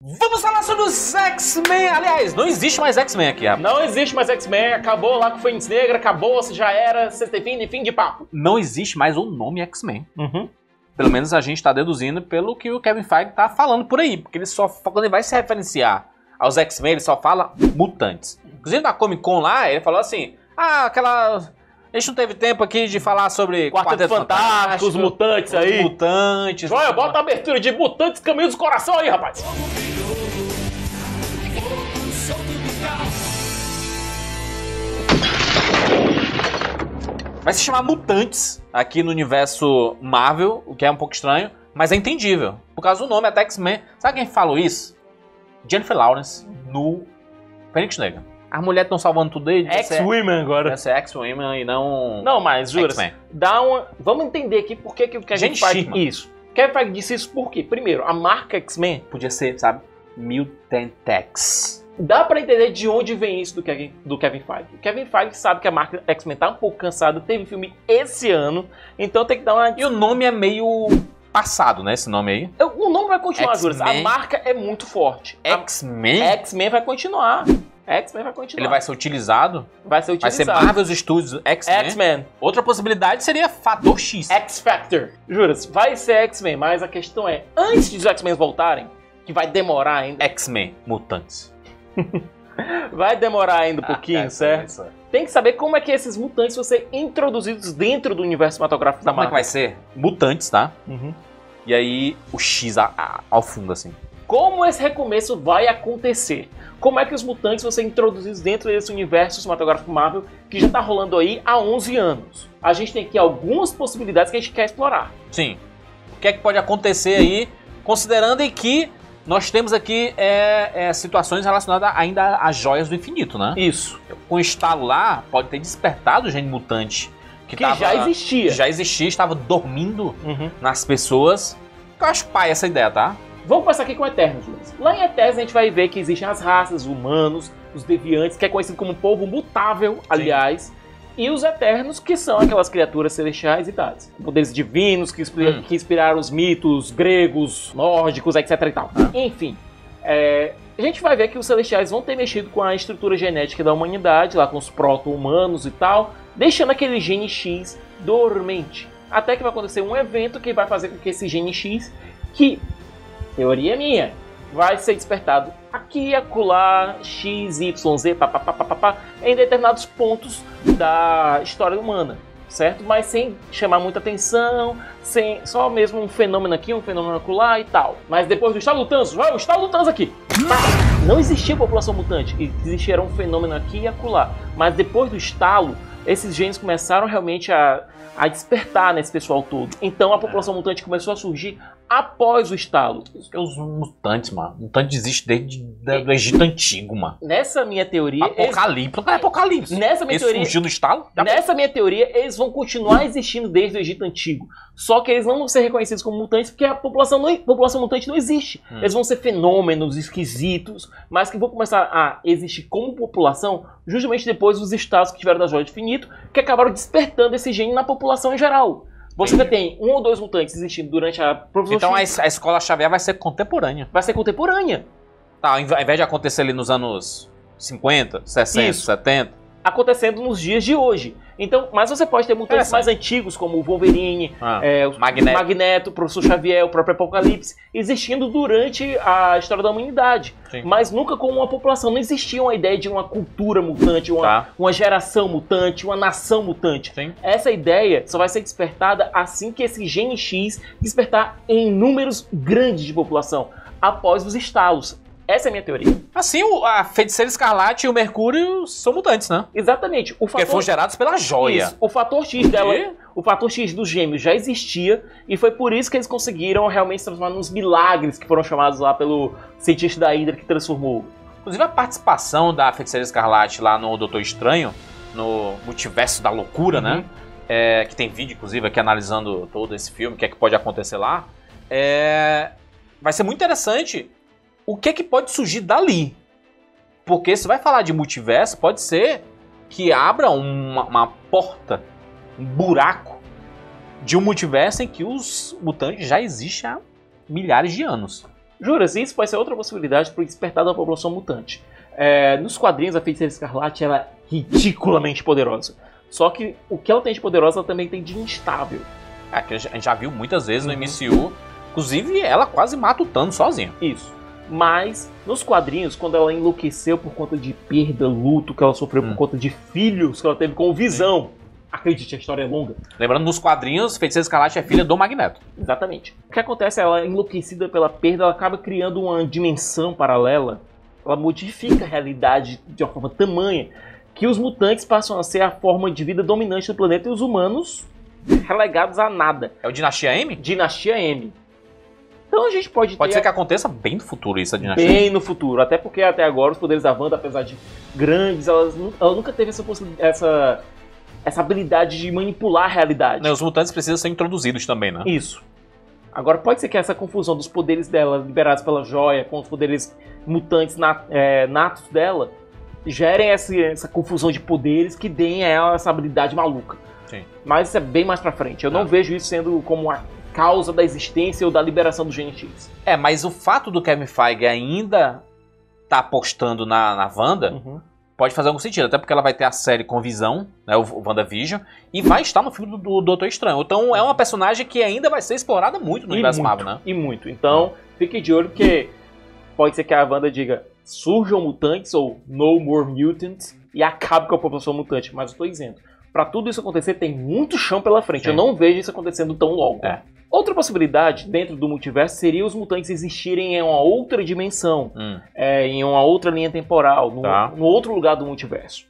Vamos falar sobre os X-Men. Aliás, não existe mais X-Men aqui, rapaz. Não existe mais X-Men, acabou lá com o Fênix Negra, acabou, já era, fim de papo. Não existe mais o nome X-Men. Pelo menos a gente tá deduzindo pelo que o Kevin Feige tá falando por aí. Porque ele só, quando ele vai se referenciar aos X-Men, ele só fala mutantes. Inclusive na Comic Con lá, ele falou assim, a gente não teve tempo aqui de falar sobre Quarteto Fantástico, os mutantes aí. Os mutantes. Joia, bota a abertura de Mutantes Caminho dos Coração aí, rapaz. Vai se chamar Mutantes aqui no universo Marvel, o que é um pouco estranho, mas é entendível. Por causa do nome, até X-Men. Sabe quem falou isso? Jennifer Lawrence no Fênix Negra. As mulheres estão salvando tudo aí. X-Women agora. Deve ser X-Women e não... Não, mas, jura, dá uma... Vamos entender aqui por que o Kevin Feige... Isso. O Kevin Feige disse isso por quê? Primeiro, a marca X-Men... Podia ser, sabe? Mutantex. Dá pra entender de onde vem isso do Kevin Feige. O Kevin Feige sabe que a marca X-Men tá um pouco cansada, teve filme esse ano, então tem que dar uma... E o nome é meio passado, né, esse nome aí? O nome vai continuar, Juras. A marca é muito forte. X-Men? X-Men vai continuar. X-Men vai continuar. Ele vai ser utilizado? Vai ser utilizado. Vai ser Marvel Studios X-Men? X-Men. Outra possibilidade seria Fator X. X-Factor. Juras, vai ser X-Men, mas a questão é, antes dos X-Men voltarem, que vai demorar ainda... X-Men, mutantes. Vai demorar ainda um pouquinho, certo? Tem que saber como é que esses mutantes vão ser introduzidos dentro do universo cinematográfico da Marvel. Como é que vai ser? Mutantes, tá? E aí o X ao fundo, assim. Como esse recomeço vai acontecer? Como é que os mutantes vão ser introduzidos dentro desse universo cinematográfico Marvel que já tá rolando aí há 11 anos? A gente tem aqui algumas possibilidades que a gente quer explorar. Sim. O que é que pode acontecer aí, considerando que nós temos aqui situações relacionadas ainda às joias do infinito, né? Isso. Com o estalo lá, pode ter despertado o gene mutante. Que já existia. Já existia, estava dormindo nas pessoas. Eu acho pai essa ideia, tá? Vamos começar aqui com Eternos, Luiz. Lá em Eternos a gente vai ver que existem as raças, humanos, os deviantes, que é conhecido como povo mutável, aliás. E os Eternos, que são aquelas criaturas celestiais e tais. Poderes divinos que inspiraram os mitos gregos, nórdicos, etc e tal. Enfim, a gente vai ver que os celestiais vão ter mexido com a estrutura genética da humanidade, lá com os proto-humanos e tal, deixando aquele gene X dormente. Até que vai acontecer um evento que vai fazer com que esse gene X, que, teoria minha, vai ser despertado aqui, acolá, X, Y, Z, papapá, em determinados pontos da história humana, certo? Mas sem chamar muita atenção, sem só mesmo um fenômeno aqui, um fenômeno acolá e tal. Mas depois do estalo do Thanos, vai o estalo do Thanos aqui! Não existia população mutante, existia um fenômeno aqui e acolá. Mas depois do estalo, esses genes começaram realmente a despertar nesse pessoal todo. Então a população mutante começou a surgir após o estalo. Os mutantes, mano. Mutante existe desde o Egito Antigo, mano. Nessa minha teoria... Apocalipse. Não é Apocalipse. Nessa minha teoria... surgiu no estalo? Nessa minha teoria, eles vão continuar existindo desde o Egito Antigo. Só que eles não vão ser reconhecidos como mutantes porque a população mutante não existe. Eles vão ser fenômenos esquisitos, mas que vão começar a existir como população justamente depois dos estados que tiveram da Joia do Infinito, que acabaram despertando esse gene na população em geral. Você ainda tem um ou dois mutantes existindo durante a... Então a escola Xavier vai ser contemporânea. Vai ser contemporânea. Tá, ao invés de acontecer ali nos anos 50, 60, 70... Acontecendo nos dias de hoje. Então, mas você pode ter mutantes mais antigos, como o Wolverine, o Magneto, o Professor Xavier, o próprio Apocalipse, existindo durante a história da humanidade. Sim. Mas nunca com uma população. Não existia uma ideia de uma cultura mutante, uma geração mutante, uma nação mutante. Sim. Essa ideia só vai ser despertada assim que esse gene X despertar em números grandes de população, após os estalos. Essa é a minha teoria. Assim, a Feiticeira Escarlate e o Mercúrio são mutantes, né? Exatamente. Porque foram gerados pela joia. Isso. O fator X dela, o fator X dos gêmeos já existia e foi por isso que eles conseguiram realmente se transformar nos milagres que foram chamados lá pelo cientista da Hydra que transformou. Inclusive a participação da Feiticeira Escarlate lá no Doutor Estranho, no Multiverso da Loucura, né? Que tem vídeo, inclusive, aqui analisando todo esse filme, o que é que pode acontecer lá. Vai ser muito interessante o que é que pode surgir dali. Porque se vai falar de multiverso, pode ser que abra uma porta, um buraco de um multiverso em que os mutantes já existem há milhares de anos. Juras, isso pode ser outra possibilidade para o despertar da população mutante. Nos quadrinhos, a Feiticeira Escarlate ela é ridiculamente poderosa. Só que o que ela tem de poderosa, ela também tem de instável. Que a gente já viu muitas vezes no MCU. Inclusive, ela quase mata o Thanos sozinha. Isso. Mas, nos quadrinhos, quando ela enlouqueceu por conta de perda, luto que ela sofreu por conta de filhos que ela teve com Visão. Acredite, a história é longa. Lembrando, nos quadrinhos, Feiticeira Escarlate é filha do Magneto. Exatamente. O que acontece? Ela, enlouquecida pela perda, ela acaba criando uma dimensão paralela. Ela modifica a realidade de uma forma tamanha que os mutantes passam a ser a forma de vida dominante do planeta e os humanos relegados a nada. É o Dinastia M? Dinastia M. Então a gente pode ser que aconteça bem no futuro isso, a Dinastia M. Bem no futuro. Até porque até agora os poderes da Wanda, apesar de grandes, ela nunca teve essa habilidade de manipular a realidade. Não, os mutantes precisam ser introduzidos também, né? Isso. Agora pode ser que essa confusão dos poderes dela, liberados pela joia, com os poderes mutantes natos dela, gerem essa confusão de poderes que deem a ela essa habilidade maluca. Sim. Mas isso é bem mais pra frente. Eu não vejo isso sendo como a causa da existência ou da liberação do Gene X. Mas o fato do Kevin Feige ainda tá apostando na Wanda pode fazer algum sentido, até porque ela vai ter a série com Visão, né, o WandaVision, e vai estar no filme do Doutor Estranho. Então é uma personagem que ainda vai ser explorada muito no universo Marvel, né? E muito. Então fique de olho, porque pode ser que a Wanda diga surjam mutantes ou no more mutants e acabe com a população mutante. Mas eu tô dizendo, pra tudo isso acontecer tem muito chão pela frente. Sim. Eu não vejo isso acontecendo tão logo. Outra possibilidade dentro do multiverso seria os mutantes existirem em uma outra dimensão, em uma outra linha temporal, no outro lugar do multiverso.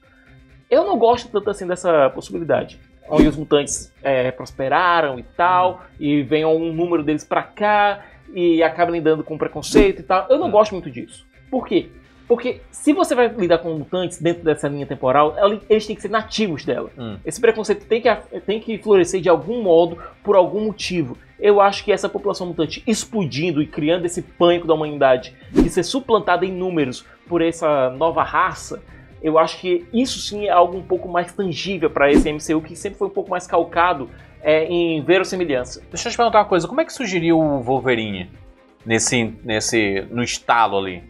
Eu não gosto tanto assim dessa possibilidade, onde os mutantes prosperaram e tal, e venham um número deles pra cá, e acabam lidando com preconceito e tal. Eu não gosto muito disso. Por quê? Porque se você vai lidar com mutantes dentro dessa linha temporal, eles têm que ser nativos dela. Esse preconceito tem que florescer de algum modo, por algum motivo. Eu acho que essa população mutante explodindo e criando esse pânico da humanidade, de ser suplantada em números por essa nova raça, eu acho que isso sim é algo um pouco mais tangível para esse MCU, que sempre foi um pouco mais calcado em verossimilhança. Deixa eu te perguntar uma coisa, como é que surgiria o Wolverine no estalo ali?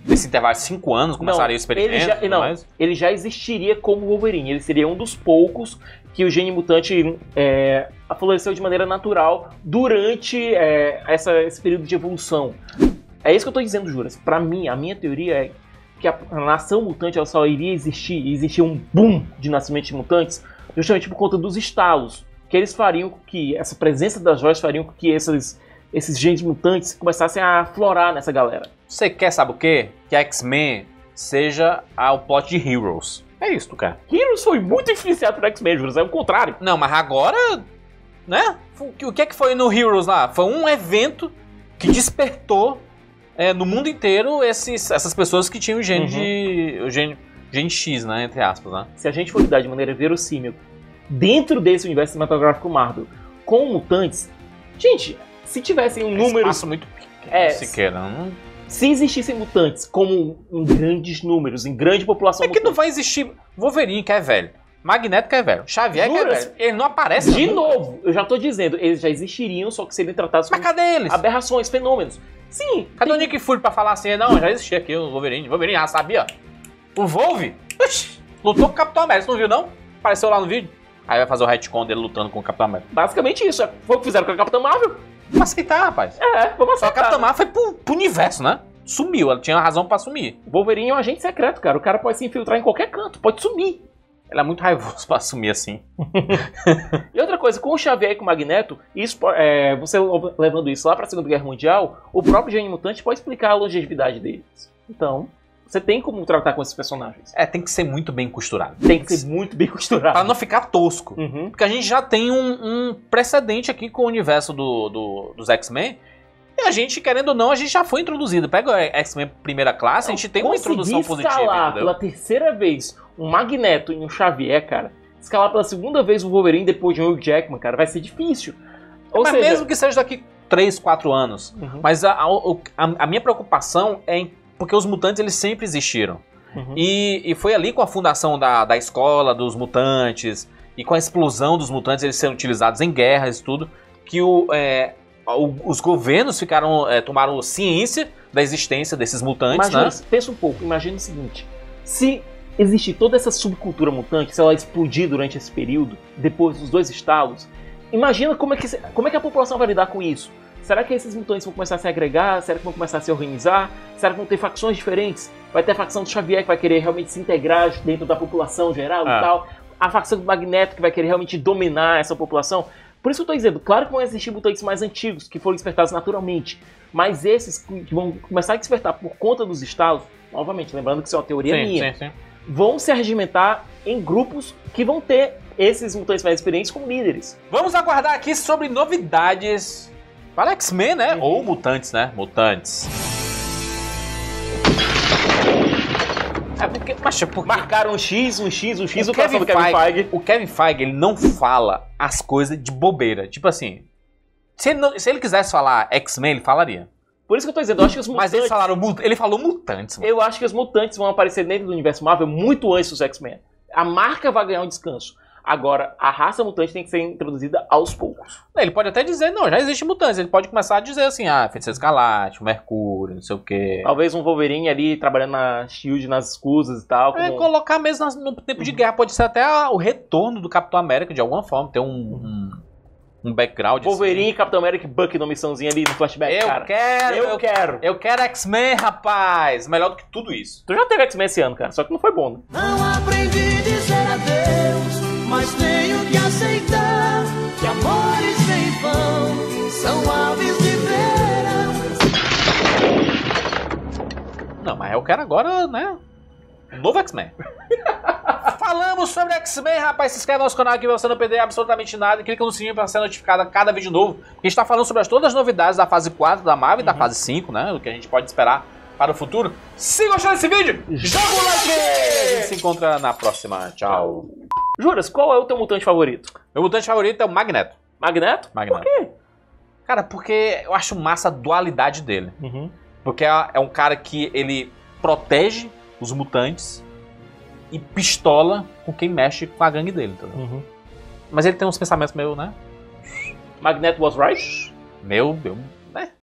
Nesse intervalo de 5 anos, começaria o experimento? Ele já existiria como Wolverine. Ele seria um dos poucos que o gene mutante floresceu de maneira natural durante esse período de evolução. É isso que eu estou dizendo, Juras. Para mim, a minha teoria é que a nação mutante ela só iria existir um boom de nascimento de mutantes justamente por conta dos estalos. Que eles fariam com que essa presença das joias fariam com que esses genes mutantes começassem a aflorar nessa galera. Você quer, sabe o quê? Que a X-Men seja o plot de Heroes. É isso, tu quer. Heroes foi muito influenciado por X-Men, Juras. É o contrário. Não, mas agora, né? O que é que foi no Heroes lá? Foi um evento que despertou no mundo inteiro essas pessoas que tinham o gene X, né? Entre aspas, né? Se a gente for lidar de maneira verossímil dentro desse universo cinematográfico Marvel com mutantes, gente, se tivessem números muito pequeno, sequer, não. Se existissem mutantes como em grandes números, em grande população mutante, não vai existir. Wolverine que é velho, Magneto que é velho, Xavier que é velho. Ele não aparece de novo. Eu já tô dizendo, eles já existiriam, só que seriam tratados como cadê eles? Aberrações, fenômenos. Sim. Cadê o Nick Fury pra falar assim? Não, já existia aqui o Wolverine. Wolverine já sabia. O Wolverine lutou com o Capitão América, você não viu não? Apareceu lá no vídeo. Aí vai fazer o retcon dele lutando com o Capitão América. Basicamente isso, foi o que fizeram com a Capitã Marvel. Vamos aceitar, rapaz. Vamos aceitar. Só que a Capitã Marvel foi pro universo, né? Sumiu, ela tinha razão pra sumir. Wolverine é um agente secreto, cara. O cara pode se infiltrar em qualquer canto, pode sumir. Ele é muito raivoso pra sumir assim. E outra coisa, com o Xavier e com o Magneto, você levando isso lá pra Segunda Guerra Mundial, o próprio gene mutante pode explicar a longevidade deles. Então, você tem como tratar com esses personagens. Tem que ser muito bem costurado. Tem que ser muito bem costurado. Pra não ficar tosco. Porque a gente já tem um precedente aqui com o universo dos X-Men. E a gente, querendo ou não, a gente já foi introduzido. Pega o X-Men primeira classe, a gente tem uma introdução positiva. Escalar pela terceira vez um Magneto e um Xavier, cara. Escalar pela segunda vez o Wolverine depois de um Hugh Jackman, cara, vai ser difícil. Mas mesmo que seja daqui 3, 4 anos. Mas a minha preocupação é porque os mutantes eles sempre existiram. E foi ali com a fundação da escola dos mutantes e com a explosão dos mutantes, eles sendo utilizados em guerras e tudo, que os governos tomaram ciência da existência desses mutantes, Imagina, né? pensa um pouco, imagina o seguinte, se existir toda essa subcultura mutante, se ela explodir durante esse período, depois dos 2 estalos, imagina como é que a população vai lidar com isso. Será que esses mutantes vão começar a se agregar? Será que vão começar a se organizar? Será que vão ter facções diferentes? Vai ter a facção do Xavier que vai querer realmente se integrar dentro da população geral e tal. A facção do Magneto que vai querer realmente dominar essa população. Por isso que eu tô dizendo, claro que vão existir mutantes mais antigos, que foram despertados naturalmente. Mas esses que vão começar a despertar por conta dos estalos, novamente, lembrando que isso é uma teoria minha, vão se arregimentar em grupos que vão ter esses mutantes mais experientes como líderes. Vamos aguardar aqui sobre novidades para X-Men, né? Ou mutantes, né? Mutantes. Porque marcaram um X, o Kevin Feige. O Kevin Feige, ele não fala as coisas de bobeira. Tipo assim, se ele quisesse falar X-Men, ele falaria. Por isso que eu tô dizendo, eu acho que os mutantes... Mas ele falou mutantes. Mano. Eu acho que os mutantes vão aparecer dentro do universo Marvel muito antes dos X-Men. A marca vai ganhar um descanso. Agora, a raça mutante tem que ser introduzida aos poucos. Ele pode até dizer, não, já existe mutantes. Ele pode começar a dizer assim, Feiticeiro Escarlate, o Mercúrio, não sei o quê. Talvez um Wolverine ali, trabalhando na SHIELD, nas escusas e tal. Colocar mesmo no tempo de guerra. Pode ser até o retorno do Capitão América, de alguma forma. Ter um background. Wolverine, assim. Capitão América e Bucky numa missãozinha ali no flashback, Eu quero X-Men, rapaz. Melhor do que tudo isso. Tu já teve X-Men esse ano, cara, só que não foi bom, né? Não aprendi a dizer adeus, mas tenho que aceitar que amores sem vão são aves de verão. Não, mas eu quero agora, né? Um novo X-Men. Falamos sobre X-Men, rapaz. Se inscreve no nosso canal aqui pra você não perder absolutamente nada. E clica no sininho pra ser notificado a cada vídeo novo. A gente tá falando sobre todas as novidades da fase 4 da Marvel e da fase 5, né? O que a gente pode esperar para o futuro. Se gostou desse vídeo, joga o like! A gente se encontra na próxima. Tchau. Juras, qual é o teu mutante favorito? Meu mutante favorito é o Magneto. Magneto? Magneto. Por quê? Cara, porque eu acho massa a dualidade dele. Porque é um cara que ele protege os mutantes e pistola com quem mexe com a gangue dele. Mas ele tem uns pensamentos meio, né? Magneto was right? Meu,